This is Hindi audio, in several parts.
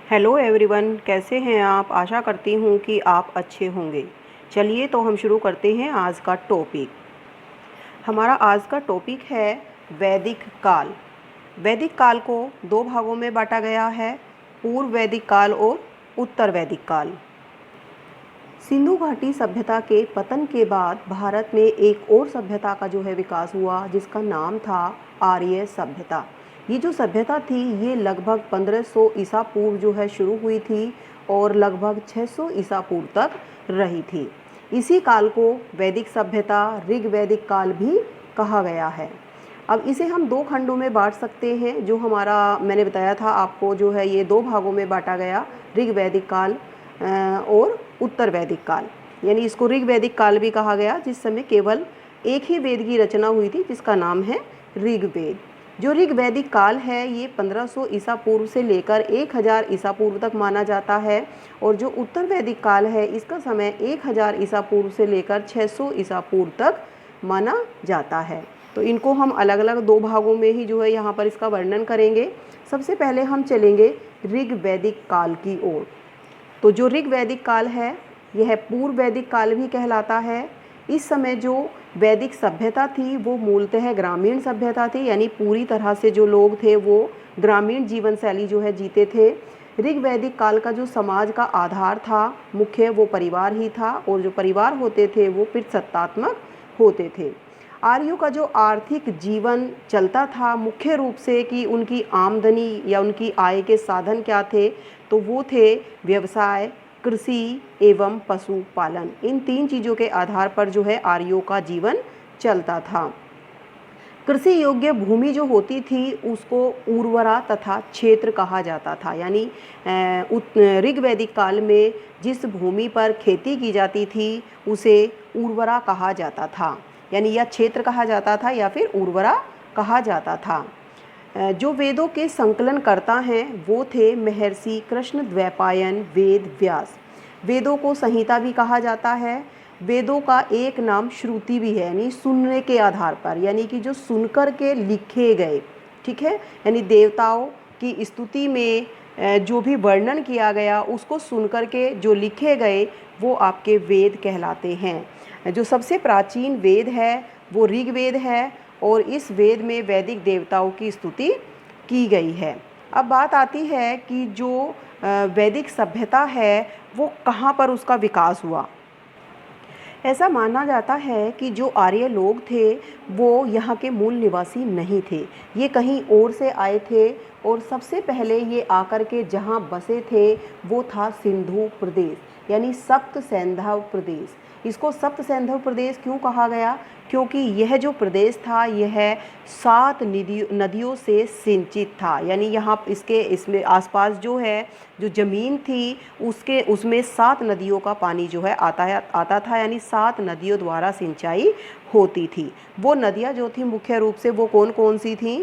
हेलो एवरीवन, कैसे हैं आप। आशा करती हूँ कि आप अच्छे होंगे। चलिए तो हम शुरू करते हैं आज का टॉपिक। हमारा आज का टॉपिक है वैदिक काल। वैदिक काल को दो भागों में बांटा गया है, पूर्व वैदिक काल और उत्तर वैदिक काल। सिंधु घाटी सभ्यता के पतन के बाद भारत में एक और सभ्यता का जो है विकास हुआ, जिसका नाम था आर्य सभ्यता। ये जो सभ्यता थी ये लगभग 1500 ईसा पूर्व जो है शुरू हुई थी और लगभग 600 ईसा पूर्व तक रही थी। इसी काल को वैदिक सभ्यता, ऋग वैदिक काल भी कहा गया है। अब इसे हम दो खंडों में बांट सकते हैं। जो हमारा मैंने बताया था आपको, जो है ये दो भागों में बांटा गया, ऋग वैदिक काल और उत्तर वैदिक काल। यानी इसको ऋग वैदिक काल भी कहा गया, जिस समय केवल एक ही वेद की रचना हुई थी, जिसका नाम है ऋग्वेद। जो ऋग वैदिक काल है ये 1500 ईसा पूर्व से लेकर 1000 ईसा पूर्व तक माना जाता है, और जो उत्तर वैदिक काल है इसका समय 1000 ईसा पूर्व से लेकर 600 ईसा पूर्व तक माना जाता है। तो इनको हम अलग अलग दो भागों में ही जो है यहाँ पर इसका वर्णन करेंगे। सबसे पहले हम चलेंगे ऋग वैदिक काल की ओर। तो जो ऋग वैदिक काल है यह पूर्व वैदिक काल भी कहलाता है। इस समय जो वैदिक सभ्यता थी वो मूलतः ग्रामीण सभ्यता थी, यानी पूरी तरह से जो लोग थे वो ग्रामीण जीवन शैली जो है जीते थे। ऋग वैदिक काल का जो समाज का आधार था मुख्य, वो परिवार ही था, और जो परिवार होते थे वो पितृसत्तात्मक होते थे। आर्यों का जो आर्थिक जीवन चलता था मुख्य रूप से कि उनकी आमदनी या उनकी आय के साधन क्या थे, तो वो थे व्यवसाय, कृषि एवं पशुपालन। इन तीन चीज़ों के आधार पर जो है आर्यों का जीवन चलता था। कृषि योग्य भूमि जो होती थी उसको उर्वरा तथा क्षेत्र कहा जाता था। यानी ऋग वैदिक काल में जिस भूमि पर खेती की जाती थी उसे उर्वरा कहा जाता था, यानी यह क्षेत्र कहा जाता था या फिर उर्वरा कहा जाता था। जो वेदों के संकलन करता हैं वो थे महर्षि कृष्णद्वैपायन वेद व्यास। वेदों को संहिता भी कहा जाता है। वेदों का एक नाम श्रुति भी है, यानी सुनने के आधार पर, यानी कि जो सुनकर के लिखे गए, ठीक है। यानी देवताओं की स्तुति में जो भी वर्णन किया गया उसको सुनकर के जो लिखे गए वो आपके वेद कहलाते हैं। जो सबसे प्राचीन वेद है वो ऋग्वेद है, और इस वेद में वैदिक देवताओं की स्तुति की गई है। अब बात आती है कि जो वैदिक सभ्यता है वो कहाँ पर उसका विकास हुआ। ऐसा माना जाता है कि जो आर्य लोग थे वो यहाँ के मूल निवासी नहीं थे, ये कहीं और से आए थे, और सबसे पहले ये आकर के जहाँ बसे थे वो था सिंधु प्रदेश, यानी सप्त सैंधव प्रदेश। इसको सप्त सैंधव प्रदेश क्यों कहा गया, क्योंकि यह जो प्रदेश था यह 7 नदियों से सिंचित था। यानी यहाँ इसमें आसपास जो है जो ज़मीन थी उसमें 7 नदियों का पानी जो है आता था, यानी 7 नदियों द्वारा सिंचाई होती थी। वो नदियाँ जो थी मुख्य रूप से वो कौन कौन सी थीं?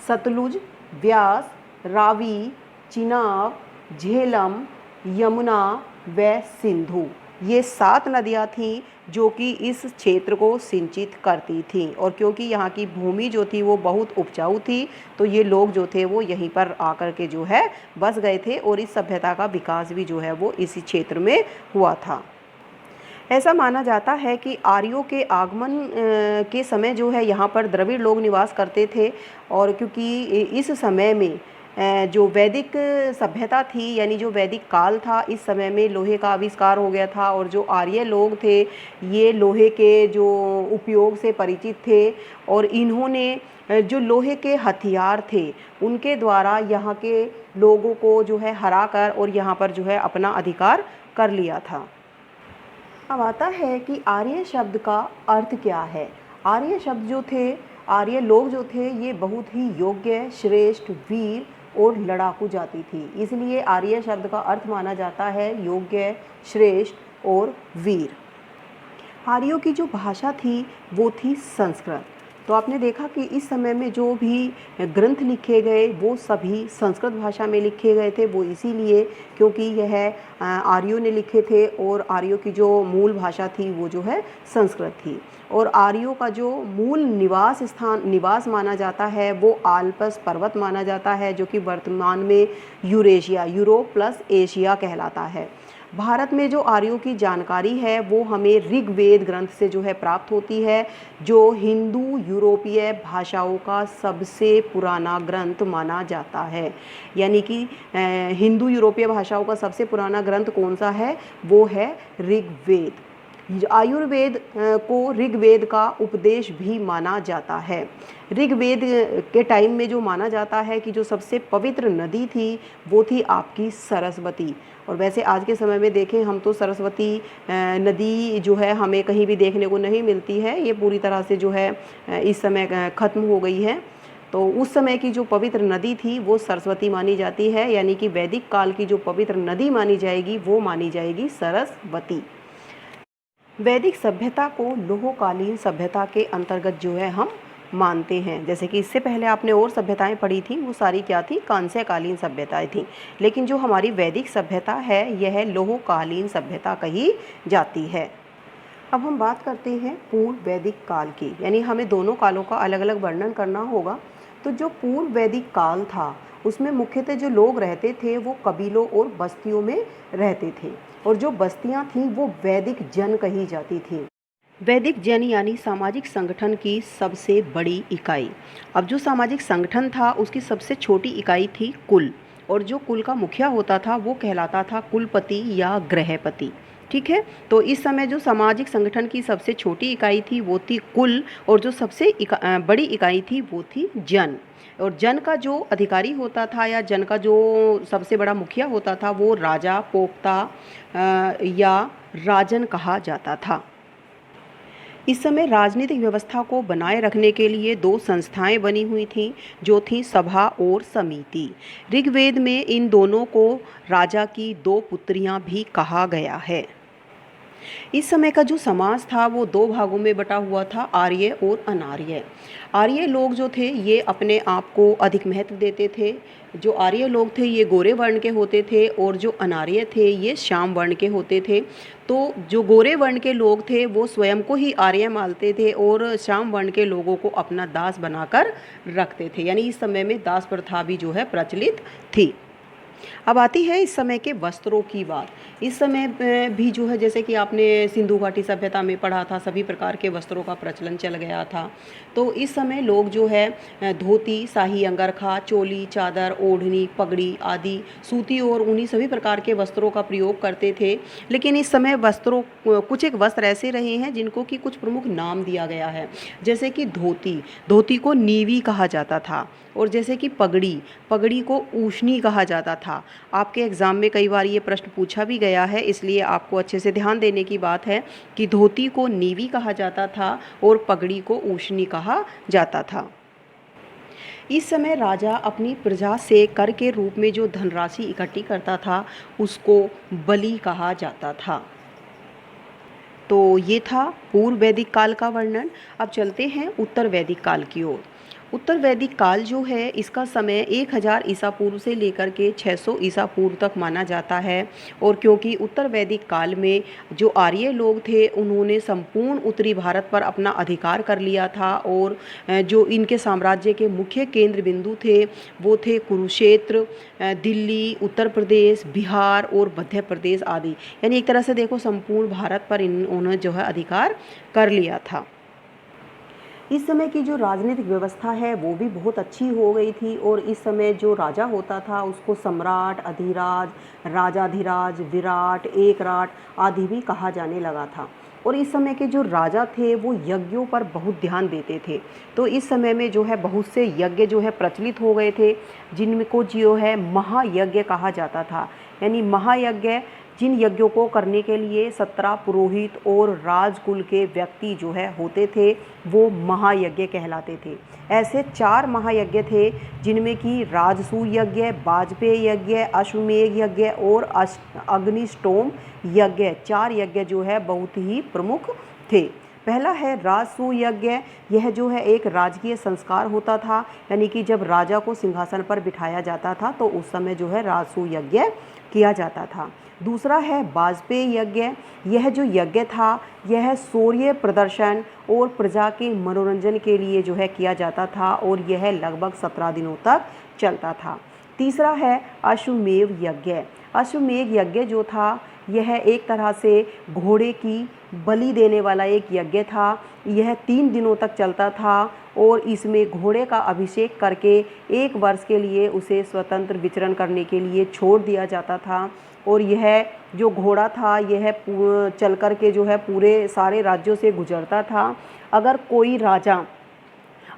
सतलुज, व्यास, रावी, चिनाब, झेलम, यमुना व सिंधु। ये 7 नदियाँ थीं जो कि इस क्षेत्र को सिंचित करती थीं, और क्योंकि यहाँ की भूमि जो थी वो बहुत उपजाऊ थी तो ये लोग जो थे वो यहीं पर आकर के जो है बस गए थे, और इस सभ्यता का विकास भी जो है वो इसी क्षेत्र में हुआ था। ऐसा माना जाता है कि आर्यों के आगमन के समय जो है यहाँ पर द्रविड़ लोग निवास करते थे, और क्योंकि इस समय में जो वैदिक सभ्यता थी, यानी जो वैदिक काल था, इस समय में लोहे का आविष्कार हो गया था, और जो आर्य लोग थे ये लोहे के जो उपयोग से परिचित थे, और इन्होंने जो लोहे के हथियार थे उनके द्वारा यहाँ के लोगों को जो है हरा कर और यहाँ पर जो है अपना अधिकार कर लिया था। अब आता है कि आर्य शब्द का अर्थ क्या है। आर्य शब्द जो थे, आर्य लोग जो थे ये बहुत ही योग्य, श्रेष्ठ, वीर और लड़ाकू जाति थी, इसलिए आर्य शब्द का अर्थ माना जाता है योग्य, श्रेष्ठ और वीर। आर्यों की जो भाषा थी वो थी संस्कृत। तो आपने देखा कि इस समय में जो भी ग्रंथ लिखे गए वो सभी संस्कृत भाषा में लिखे गए थे। वो इसीलिए क्योंकि यह आर्यों ने लिखे थे और आर्यों की जो मूल भाषा थी वो जो है संस्कृत थी। और आर्यों का जो मूल निवास माना जाता है वो आल्प्स पर्वत माना जाता है, जो कि वर्तमान में यूरेशिया, यूरोप प्लस एशिया कहलाता है। भारत में जो आर्यों की जानकारी है वो हमें ऋग्वेद ग्रंथ से जो है प्राप्त होती है, जो हिंदू यूरोपीय भाषाओं का सबसे पुराना ग्रंथ माना जाता है। यानी कि हिंदू यूरोपीय भाषाओं का सबसे पुराना ग्रंथ कौन सा है, वो है ऋग्वेद। आयुर्वेद को ऋग्वेद का उपदेश भी माना जाता है। ऋग्वेद के टाइम में जो माना जाता है कि जो सबसे पवित्र नदी थी वो थी आपकी सरस्वती। और वैसे आज के समय में देखें हम तो सरस्वती नदी जो है हमें कहीं भी देखने को नहीं मिलती है, ये पूरी तरह से जो है इस समय ख़त्म हो गई है। तो उस समय की जो पवित्र नदी थी वो सरस्वती मानी जाती है, यानी कि वैदिक काल की जो पवित्र नदी मानी जाएगी वो मानी जाएगी सरस्वती। वैदिक सभ्यता को लोहकालीन सभ्यता के अंतर्गत जो है हम मानते हैं। जैसे कि इससे पहले आपने और सभ्यताएं पढ़ी थी, वो सारी क्या थी, कांस्यकालीन सभ्यताएं थी। लेकिन जो हमारी वैदिक सभ्यता है यह लोहकालीन सभ्यता कही जाती है। अब हम बात करते हैं पूर्व वैदिक काल की, यानी हमें दोनों कालों का अलग अलग वर्णन करना होगा। तो जो पूर्व वैदिक काल था उसमें मुख्यतः जो लोग रहते थे वो कबीलों और बस्तियों में रहते थे, और जो बस्तियां थीं वो वैदिक जन कही जाती थी। वैदिक जन यानी सामाजिक संगठन की सबसे बड़ी इकाई। अब जो सामाजिक संगठन था उसकी सबसे छोटी इकाई थी कुल, और जो कुल का मुखिया होता था वो कहलाता था कुलपति या गृहपति। ठीक है, तो इस समय जो सामाजिक संगठन की सबसे छोटी इकाई थी वो थी कुल, और जो सबसे बड़ी इकाई थी वो थी जन। और जन का जो अधिकारी होता था या जन का जो सबसे बड़ा मुखिया होता था वो राजा, पोक्ता या राजन कहा जाता था। इस समय राजनीतिक व्यवस्था को बनाए रखने के लिए दो संस्थाएं बनी हुई थीं, जो थीं सभा और समिति। ऋग्वेद में इन दोनों को राजा की दो पुत्रियां भी कहा गया है। इस समय का जो समाज था वो दो भागों में बटा हुआ था, आर्य और अनार्य। आर्य लोग जो थे ये अपने आप को अधिक महत्व देते थे। जो आर्य लोग थे ये गोरे वर्ण के होते थे, और जो अनार्य थे ये श्याम वर्ण के होते थे। तो जो गोरे वर्ण के लोग थे वो स्वयं को ही आर्य मानते थे और श्याम वर्ण के लोगों को अपना दास बनाकर रखते थे, यानी इस समय में दास प्रथा भी जो है प्रचलित थी। अब आती है इस समय के वस्त्रों की बात। इस समय भी जो है जैसे कि आपने सिंधु घाटी सभ्यता में पढ़ा था, सभी प्रकार के वस्त्रों का प्रचलन चल गया था। तो इस समय लोग जो है धोती, शाही अंगरखा, चोली, चादर, ओढ़नी, पगड़ी आदि सूती और ऊनी सभी प्रकार के वस्त्रों का प्रयोग करते थे। लेकिन इस समय वस्त्रों कुछ एक वस्त्र ऐसे रहे हैं जिनको कि कुछ प्रमुख नाम दिया गया है, जैसे कि धोती को नीवी कहा जाता था, और जैसे कि पगड़ी को ऊष्णी कहा जाता था। आपके एग्ज़ाम में कई बार ये प्रश्न पूछा भी गया है, इसलिए आपको अच्छे से ध्यान देने की बात है कि धोती को नीवी कहा जाता था और पगड़ी को ऊष्णी कहा जाता था। इस समय राजा अपनी प्रजा से कर के रूप में जो धनराशि इकट्ठी करता था उसको बलि कहा जाता था। तो ये था पूर्व वैदिक काल का वर्णन। अब चलते हैं उत्तर वैदिक काल की ओर। उत्तर वैदिक काल जो है इसका समय 1000 ईसा पूर्व से लेकर के 600 ईसा पूर्व तक माना जाता है। और क्योंकि उत्तर वैदिक काल में जो आर्य लोग थे उन्होंने संपूर्ण उत्तरी भारत पर अपना अधिकार कर लिया था, और जो इनके साम्राज्य के मुख्य केंद्र बिंदु थे वो थे कुरुक्षेत्र, दिल्ली, उत्तर प्रदेश, बिहार और मध्य प्रदेश आदि। यानी एक तरह से देखो संपूर्ण भारत पर इन्होंने जो है अधिकार कर लिया था। इस समय की जो राजनीतिक व्यवस्था है वो भी बहुत अच्छी हो गई थी, और इस समय जो राजा होता था उसको सम्राट, अधिराज, राजाधिराज, विराट, एकराट आदि भी कहा जाने लगा था। और इस समय के जो राजा थे वो यज्ञों पर बहुत ध्यान देते थे। तो इस समय में जो है बहुत से यज्ञ जो है प्रचलित हो गए थे, जिनको जो है महायज्ञ कहा जाता था। यानी महायज्ञ जिन यज्ञों को करने के लिए 17 पुरोहित और राजकुल के व्यक्ति जो है होते थे वो महायज्ञ कहलाते थे। ऐसे 4 महायज्ञ थे जिनमें कि राजसूय यज्ञ, वाजपेय यज्ञ, अश्वमेध यज्ञ और अग्निष्टोम यज्ञ, 4 यज्ञ जो है बहुत ही प्रमुख थे। पहला है राजसूय यज्ञ। यह जो है एक राजकीय संस्कार होता था, यानी कि जब राजा को सिंहासन पर बिठाया जाता था तो उस समय जो है राजसूय यज्ञ किया जाता था। दूसरा है वाजपेयी यज्ञ। यह जो यज्ञ था यह सूर्य प्रदर्शन और प्रजा के मनोरंजन के लिए जो है किया जाता था और यह लगभग 17 दिनों तक चलता था। तीसरा है अश्वमेध यज्ञ। अश्वमेध यज्ञ जो था यह एक तरह से घोड़े की बलि देने वाला एक यज्ञ था। यह 3 दिनों तक चलता था और इसमें घोड़े का अभिषेक करके 1 वर्ष के लिए उसे स्वतंत्र विचरण करने के लिए छोड़ दिया जाता था। और यह जो घोड़ा था यह चल कर के जो है पूरे सारे राज्यों से गुजरता था। अगर कोई राजा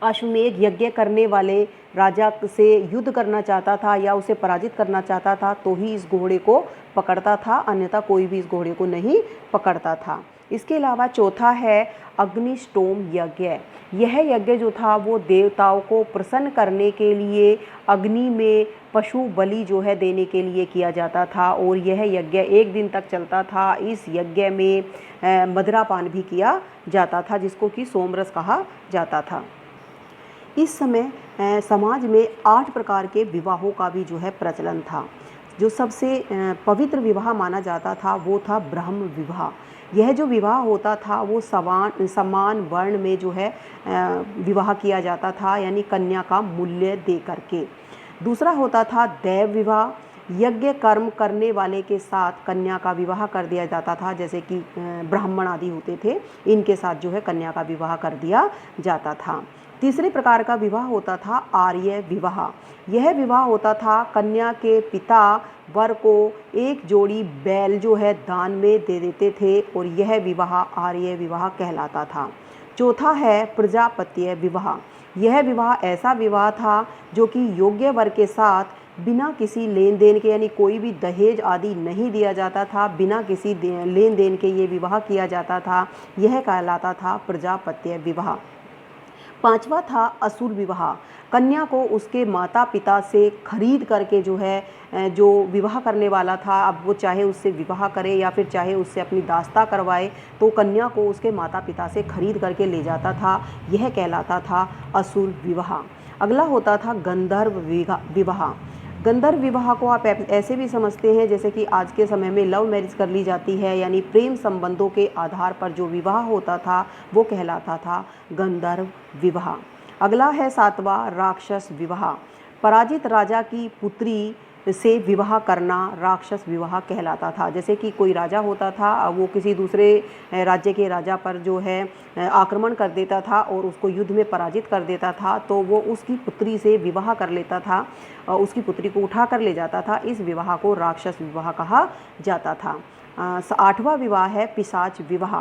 अश्वमेध यज्ञ करने वाले राजा से युद्ध करना चाहता था या उसे पराजित करना चाहता था तो ही इस घोड़े को पकड़ता था, अन्यथा कोई भी इस घोड़े को नहीं पकड़ता था। इसके अलावा चौथा है अग्निष्टोम यज्ञ। यह यज्ञ जो था वो देवताओं को प्रसन्न करने के लिए अग्नि में पशु बलि जो है देने के लिए किया जाता था और यह यज्ञ 1 दिन तक चलता था। इस यज्ञ में मदिरापान भी किया जाता था जिसको कि सोमरस कहा जाता था। इस समय समाज में 8 प्रकार के विवाहों का भी जो है प्रचलन था। जो सबसे पवित्र विवाह माना जाता था वो था ब्रह्म विवाह। यह जो विवाह होता था वो समान वर्ण में जो है विवाह किया जाता था, यानी कन्या का मूल्य दे करके। दूसरा होता था दैव विवाह। यज्ञ कर्म करने वाले के साथ कन्या का विवाह कर दिया जाता था, जैसे कि ब्राह्मण आदि होते थे, इनके साथ जो है कन्या का विवाह कर दिया जाता था। तीसरे प्रकार का विवाह होता था आर्य विवाह। यह विवाह होता था कन्या के पिता वर को एक जोड़ी बैल जो है दान में दे देते थे और यह विवाह आर्य विवाह कहलाता था। चौथा है प्रजापत्य विवाह। यह विवाह ऐसा विवाह था जो कि योग्य वर के साथ बिना किसी लेन देन के, यानी कोई भी दहेज आदि नहीं दिया जाता था, बिना किसी लेन देन के ये विवाह किया जाता था। यह कहलाता था प्रजापत्य विवाह। पांचवा था असुर विवाह। कन्या को उसके माता पिता से खरीद करके जो है जो विवाह करने वाला था, अब वो चाहे उससे विवाह करे या फिर चाहे उससे अपनी दास्ता करवाए, तो कन्या को उसके माता पिता से खरीद करके ले जाता था। यह कहलाता था असुर विवाह। अगला होता था गंधर्व विवाह। गंधर्व विवाह को आप ऐसे भी समझते हैं जैसे कि आज के समय में लव मैरिज कर ली जाती है, यानी प्रेम संबंधों के आधार पर जो विवाह होता था वो कहलाता था गंधर्व विवाह। अगला है 7वां राक्षस विवाह। पराजित राजा की पुत्री से विवाह करना राक्षस विवाह कहलाता था। जैसे कि कोई राजा होता था, वो किसी दूसरे राज्य के राजा पर जो है आक्रमण कर देता था और उसको युद्ध में पराजित कर देता था, तो वो उसकी पुत्री से विवाह कर लेता था, उसकी पुत्री को उठा कर ले जाता था। इस विवाह को राक्षस विवाह कहा जाता था। 8वां विवाह है पिशाच विवाह।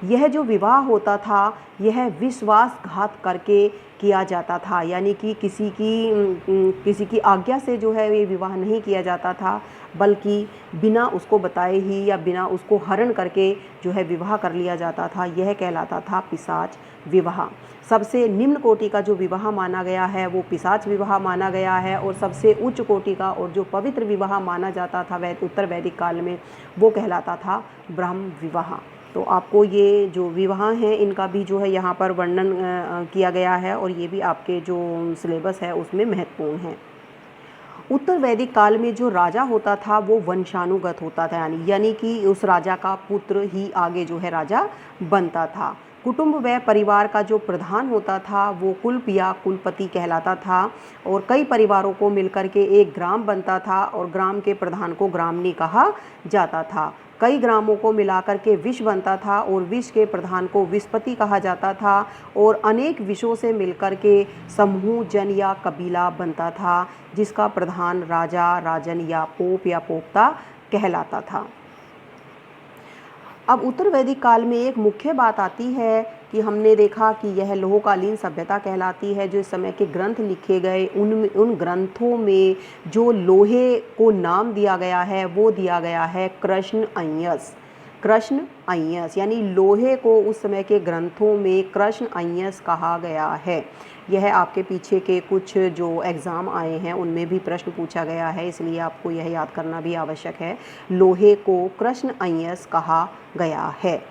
यह जो विवाह होता था यह विश्वासघात करके किया जाता था, यानी कि किसी की आज्ञा से जो है ये विवाह नहीं किया जाता था, बल्कि बिना उसको बताए ही या बिना उसको हरण करके जो है विवाह कर लिया जाता था। यह कहलाता था पिशाच विवाह। सबसे निम्न कोटि का जो विवाह माना गया है वो पिशाच विवाह माना गया है, और सबसे उच्च कोटि का और जो पवित्र विवाह माना जाता था उत्तर वैदिक काल में वो कहलाता था ब्रह्म विवाह। तो आपको ये जो विवाह हैं इनका भी जो है यहाँ पर वर्णन किया गया है और ये भी आपके जो सिलेबस है उसमें महत्वपूर्ण है। उत्तर वैदिक काल में जो राजा होता था वो वंशानुगत होता था, यानी कि उस राजा का पुत्र ही आगे जो है राजा बनता था। कुटुंब व परिवार का जो प्रधान होता था वो कुल या कुलपति कहलाता था, और कई परिवारों को मिलकर के एक ग्राम बनता था और ग्राम के प्रधान को ग्रामनी कहा जाता था। कई ग्रामों को मिलाकर के विश बनता था और विश के प्रधान को विशपति कहा जाता था, और अनेक विशों से मिलकर के समूह जन या कबीला बनता था जिसका प्रधान राजा, राजन या पोपता कहलाता था। अब उत्तर वैदिक काल में एक मुख्य बात आती है कि हमने देखा कि यह लोहकालीन सभ्यता कहलाती है। जो इस समय के ग्रंथ लिखे गए उन ग्रंथों में जो लोहे को नाम दिया गया है वो दिया गया है कृष्ण अय्यस। कृष्ण अय्यस यानी लोहे को उस समय के ग्रंथों में कृष्ण अय्यस कहा गया है। यह आपके पीछे के कुछ जो एग्ज़ाम आए हैं उनमें भी प्रश्न पूछा गया है, इसलिए आपको यह याद करना भी आवश्यक है। लोहे को कृष्ण अय्यस कहा गया है।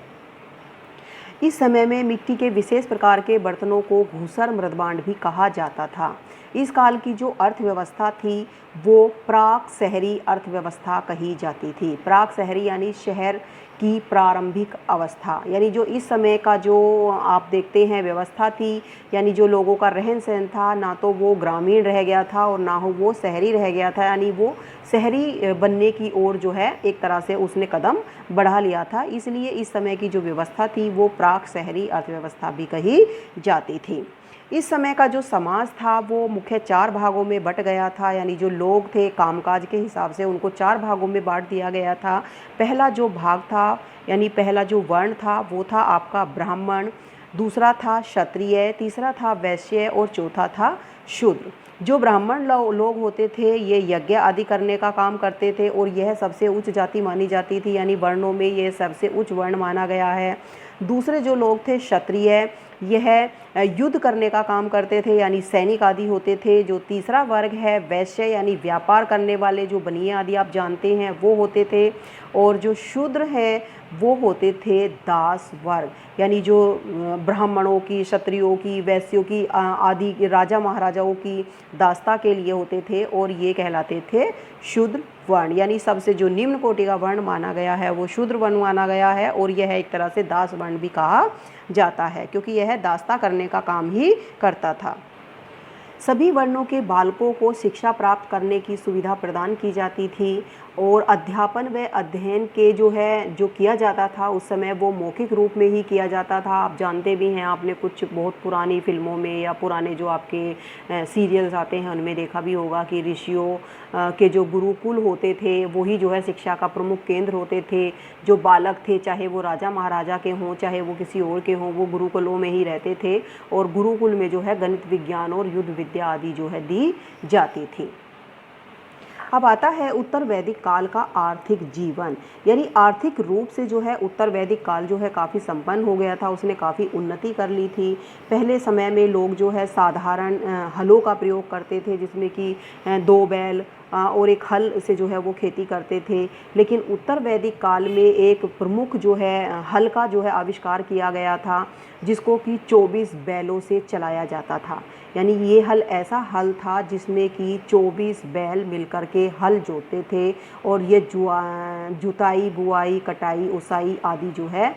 इस समय में मिट्टी के विशेष प्रकार के बर्तनों को घूसर मृदभांड भी कहा जाता था। इस काल की जो अर्थव्यवस्था थी वो प्राक शहरी अर्थव्यवस्था कही जाती थी। प्राक शहरी यानी शहर की प्रारंभिक अवस्था, यानी जो इस समय का जो आप देखते हैं व्यवस्था थी, यानी जो लोगों का रहन सहन था, ना तो वो ग्रामीण रह गया था और ना हो वो शहरी रह गया था, यानी वो शहरी बनने की ओर जो है एक तरह से उसने कदम बढ़ा लिया था। इसलिए इस समय की जो व्यवस्था थी वो प्राक शहरी अर्थव्यवस्था भी कही जाती थी। इस समय का जो समाज था वो मुख्य 4 भागों में बँट गया था, यानी जो लोग थे कामकाज के हिसाब से उनको 4 भागों में बांट दिया गया था। पहला जो भाग था, यानी पहला जो वर्ण था वो था आपका ब्राह्मण, दूसरा था क्षत्रिय, तीसरा था वैश्य और चौथा था शूद्र। जो ब्राह्मण लोग होते थे ये यज्ञ आदि करने का काम करते थे और यह सबसे उच्च जाति मानी जाती थी, यानी वर्णों में ये सबसे उच्च वर्ण माना गया है। दूसरे जो लोग थे क्षत्रिय, यह युद्ध करने का काम करते थे, यानी सैनिक आदि होते थे। जो तीसरा वर्ग है वैश्य, यानी व्यापार करने वाले, जो बनिए आदि आप जानते हैं वो होते थे। और जो शूद्र हैं वो होते थे दास वर्ग, यानी जो ब्राह्मणों की, क्षत्रियों की, वैश्यों की आदि राजा महाराजाओं की दासता के लिए होते थे और ये कहलाते थे शूद्र वर्ण। यानी सबसे जो निम्न कोटि का वर्ण माना गया है वो शूद्र वर्ण माना गया है और यह एक तरह से दास वर्ण भी कहा जाता है क्योंकि यह दासता करने का काम ही करता था। सभी वर्णों के बालकों को शिक्षा प्राप्त करने की सुविधा प्रदान की जाती थी और अध्यापन व अध्ययन के जो किया जाता था उस समय वो मौखिक रूप में ही किया जाता था। आप जानते भी हैं, आपने कुछ बहुत पुरानी फिल्मों में या पुराने जो आपके सीरियल्स आते हैं उनमें देखा भी होगा कि ऋषियों के जो गुरुकुल होते थे वही जो है शिक्षा का प्रमुख केंद्र होते थे। जो बालक थे, चाहे वो राजा महाराजा के हों चाहे वो किसी और के हों, वो गुरुकुलों में ही रहते थे और गुरुकुल में जो है गणित विज्ञान और युद्ध विद्या आदि जो है दी जाती थी। अब आता है उत्तर वैदिक काल का आर्थिक जीवन, यानी आर्थिक रूप से जो है उत्तर वैदिक काल जो है काफ़ी संपन्न हो गया था, उसने काफ़ी उन्नति कर ली थी। पहले समय में लोग जो है साधारण हलों का प्रयोग करते थे जिसमें कि 2 बैल और एक हल से जो है वो खेती करते थे। लेकिन उत्तर वैदिक काल में एक प्रमुख जो है हल का जो है आविष्कार किया गया था जिसको कि 24 बैलों से चलाया जाता था। यानी ये हल ऐसा हल था जिसमें कि 24 बैल मिलकर के हल जोतते थे और ये जुताई, बुआई, कटाई, उसाई आदि जो है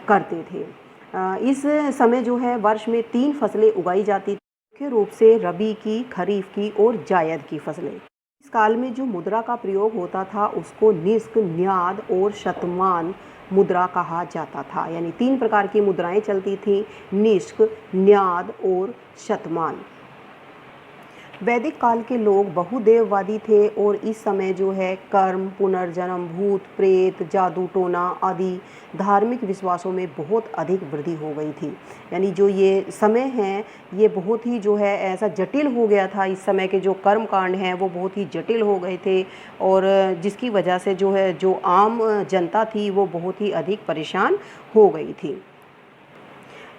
करते थे। इस समय जो है वर्ष में 3 फसलें उगाई जाती थी, मुख्य रूप से रबी की, खरीफ की और जायद की फसलें। इस काल में जो मुद्रा का प्रयोग होता था उसको निष्क, न्याद और शतमान मुद्रा कहा जाता था। यानी 3 प्रकार की मुद्राएं चलती थीं, निष्क, न्याद और शतमान। वैदिक काल के लोग बहुदेववादी थे और इस समय जो है कर्म, पुनर्जन्म, भूत प्रेत, जादू टोना आदि धार्मिक विश्वासों में बहुत अधिक वृद्धि हो गई थी। यानी जो ये समय है ये बहुत ही जो है ऐसा जटिल हो गया था। इस समय के जो कर्म कांड हैं वो बहुत ही जटिल हो गए थे और जिसकी वजह से जो है जो आम जनता थी वो बहुत ही अधिक परेशान हो गई थी।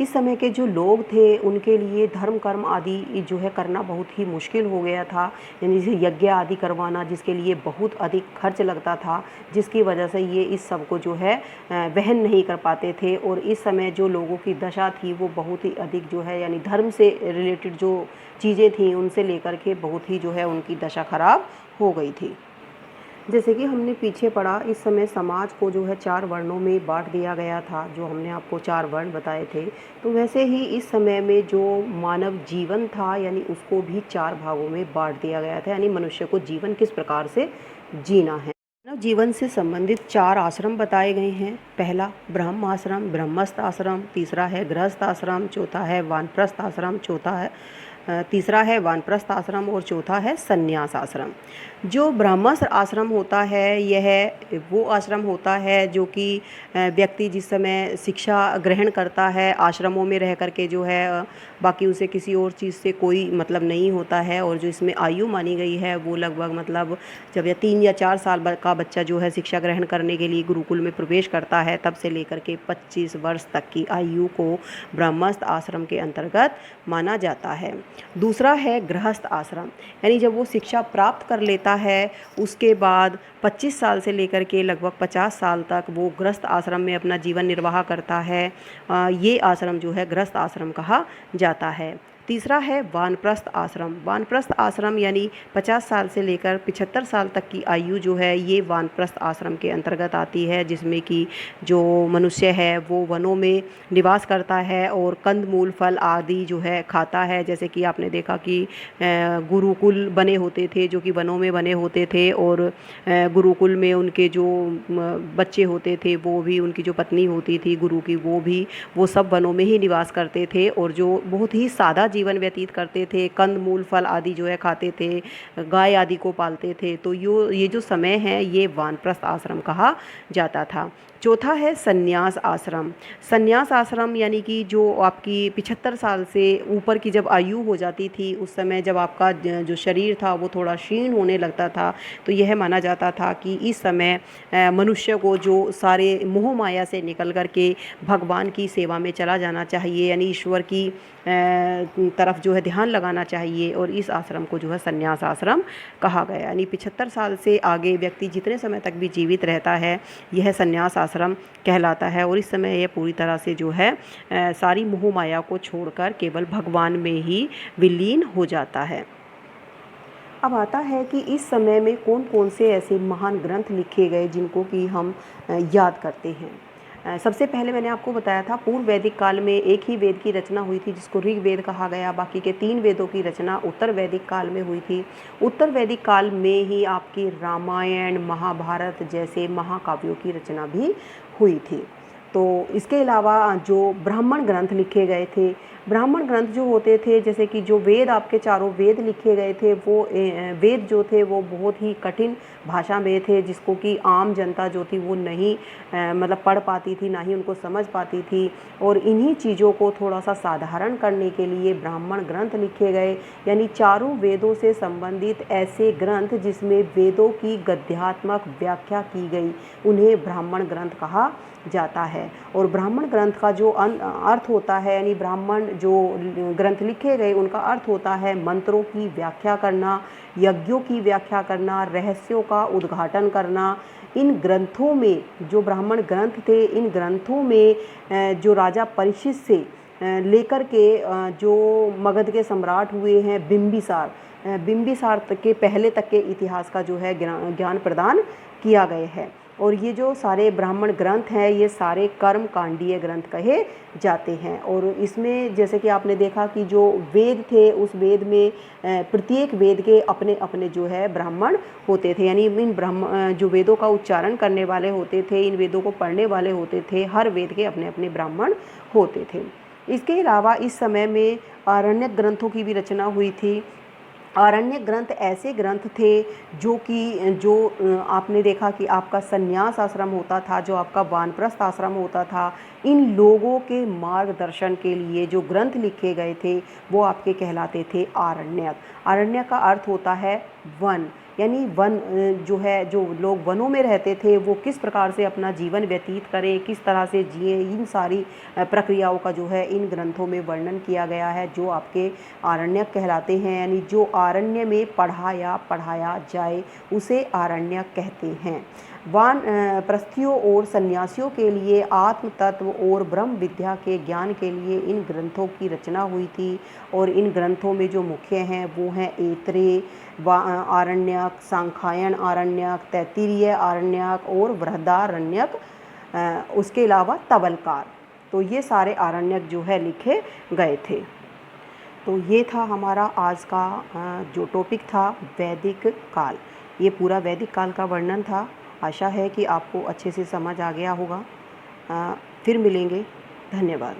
इस समय के जो लोग थे उनके लिए धर्म कर्म आदि जो है करना बहुत ही मुश्किल हो गया था, यानी जैसे यज्ञ आदि करवाना जिसके लिए बहुत अधिक खर्च लगता था, जिसकी वजह से ये इस सब को जो है वहन नहीं कर पाते थे। और इस समय जो लोगों की दशा थी वो बहुत ही अधिक जो है यानी धर्म से रिलेटेड जो चीज़ें थी उनसे लेकर के बहुत ही जो है उनकी दशा खराब हो गई थी। जैसे कि हमने पीछे पढ़ा, इस समय समाज को जो है 4 वर्णों में बांट दिया गया था, जो हमने आपको 4 वर्ण बताए थे। तो वैसे ही इस समय में जो मानव जीवन था यानी उसको भी 4 भागों में बांट दिया गया था, यानी मनुष्य को जीवन किस प्रकार से जीना है। मानव जीवन से संबंधित 4 आश्रम बताए गए हैं। पहला ब्रह्म आश्रम, ब्रह्मस्थ आश्रम, तीसरा है गृहस्थ आश्रम, चौथा है वानप्रस्थ आश्रम, तीसरा है वानप्रस्थ आश्रम और चौथा है संन्यास आश्रम। जो ब्रह्मस्थ आश्रम होता है यह वो आश्रम होता है जो कि व्यक्ति जिस समय शिक्षा ग्रहण करता है आश्रमों में रह कर के जो है बाकी उसे किसी और चीज़ से कोई मतलब नहीं होता है। और जो इसमें आयु मानी गई है वो लगभग मतलब जब यह 3 या 4 साल का बच्चा जो है शिक्षा ग्रहण करने के लिए गुरुकुल में प्रवेश करता है तब से लेकर के 25 वर्ष तक की आयु को ब्रह्मस्थ आश्रम के अंतर्गत माना जाता है। दूसरा है गृहस्थ आश्रम, यानी जब वो शिक्षा प्राप्त कर लेता है उसके बाद 25 साल से लेकर के लगभग 50 साल तक वो गृहस्थ आश्रम में अपना जीवन निर्वाह करता है। ये आश्रम जो है गृहस्थ आश्रम कहा जाता है। तीसरा है वानप्रस्थ आश्रम। वानप्रस्थ आश्रम यानी 50 साल से लेकर 75 साल तक की आयु जो है ये वानप्रस्थ आश्रम के अंतर्गत आती है, जिसमें कि जो मनुष्य है वो वनों में निवास करता है और कंद मूल फल आदि जो है खाता है। जैसे कि आपने देखा कि गुरुकुल बने होते थे जो कि वनों में बने होते थे, और गुरुकुल में उनके जो बच्चे होते थे वो भी, उनकी जो पत्नी होती थी गुरु की वो सब वनों में ही निवास करते थे और जो बहुत ही सादा जीवन व्यतीत करते थे, कंद मूल फल आदि जो है खाते थे, गाय आदि को पालते थे। तो ये जो समय है ये वानप्रस्थ आश्रम कहा जाता था। चौथा है संन्यास आश्रम। संन्यास आश्रम यानी कि जो आपकी 75 साल से ऊपर की जब आयु हो जाती थी उस समय जब आपका जो शरीर था वो थोड़ा क्षीण होने लगता था, तो यह माना जाता था कि इस समय मनुष्य को जो सारे मोह माया से निकल कर के भगवान की सेवा में चला जाना चाहिए, यानी ईश्वर की तरफ जो है ध्यान लगाना चाहिए, और इस आश्रम को जो है संन्यास आश्रम कहा गया। यानी 75 साल से आगे व्यक्ति जितने समय तक भी जीवित रहता है यह संन्यास आश्रम कहलाता है, और इस समय यह पूरी तरह से जो है सारी मोह माया को छोड़कर केवल भगवान में ही विलीन हो जाता है। अब आता है कि इस समय में कौन कौन से ऐसे महान ग्रंथ लिखे गए जिनको कि हम याद करते हैं। सबसे पहले मैंने आपको बताया था पूर्व वैदिक काल में एक ही वेद की रचना हुई थी जिसको ऋग्वेद कहा गया, बाकी के 3 वेदों की रचना उत्तर वैदिक काल में हुई थी। उत्तर वैदिक काल में ही आपकी रामायण महाभारत जैसे महाकाव्यों की रचना भी हुई थी। तो इसके अलावा जो ब्राह्मण ग्रंथ लिखे गए थे, ब्राह्मण ग्रंथ जो होते थे जैसे कि जो वेद आपके चारों वेद लिखे गए थे वो वेद जो थे वो बहुत ही कठिन भाषा में थे जिसको कि आम जनता जो थी वो नहीं मतलब पढ़ पाती थी, ना ही उनको समझ पाती थी, और इन्हीं चीज़ों को थोड़ा सा साधारण करने के लिए ब्राह्मण ग्रंथ लिखे गए। यानी चारों वेदों से संबंधित ऐसे ग्रंथ जिसमें वेदों की गद्यात्मक व्याख्या की गई उन्हें ब्राह्मण ग्रंथ कहा जाता है। और ब्राह्मण ग्रंथ का जो अर्थ होता है, यानी ब्राह्मण जो ग्रंथ लिखे गए उनका अर्थ होता है मंत्रों की व्याख्या करना, यज्ञों की व्याख्या करना, रहस्यों का उद्घाटन करना। इन ग्रंथों में जो ब्राह्मण ग्रंथ थे, इन ग्रंथों में जो राजा परीक्षित से लेकर के जो मगध के सम्राट हुए हैं बिंबिसार तक के पहले तक के इतिहास का जो है ज्ञान प्रदान किया गया है। और ये जो सारे ब्राह्मण ग्रंथ हैं ये सारे कर्म कांडीय ग्रंथ कहे जाते हैं। और इसमें जैसे कि आपने देखा कि जो वेद थे उस वेद में प्रत्येक वेद के अपने अपने जो है ब्राह्मण होते थे, यानी इन जो वेदों का उच्चारण करने वाले होते थे, इन वेदों को पढ़ने वाले होते थे, हर वेद के अपने अपने ब्राह्मण होते थे। इसके अलावा इस समय में आरण्यक ग्रंथों की भी रचना हुई थी। आरण्यक ग्रंथ ऐसे ग्रंथ थे जो आपने देखा कि आपका संन्यास आश्रम होता था, जो आपका वानप्रस्थ आश्रम होता था, इन लोगों के मार्गदर्शन के लिए जो ग्रंथ लिखे गए थे वो आपके कहलाते थे आरण्यक। आरण्यक का अर्थ होता है वन, यानी वन जो है, जो लोग वनों में रहते थे वो किस प्रकार से अपना जीवन व्यतीत करें, किस तरह से जिए, इन सारी प्रक्रियाओं का जो है इन ग्रंथों में वर्णन किया गया है जो आपके आरण्यक कहलाते हैं। यानी जो आरण्य में पढ़ाया जाए उसे आरण्यक कहते हैं। वानप्रस्थियों और सन्यासियों के लिए आत्म तत्व और ब्रह्म विद्या के ज्ञान के लिए इन ग्रंथों की रचना हुई थी। और इन ग्रंथों में जो मुख्य हैं वो हैं ऐत्रेय आरण्यक, सांख्यायन आरण्यक, तैत्तिरीय आरण्यक और बृहदारण्यक, उसके अलावा तवलकार। तो ये सारे आरण्यक जो है लिखे गए थे। तो ये था हमारा आज का जो टॉपिक था वैदिक काल। ये पूरा वैदिक काल का वर्णन था। आशा है कि आपको अच्छे से समझ आ गया होगा। फिर मिलेंगे। धन्यवाद।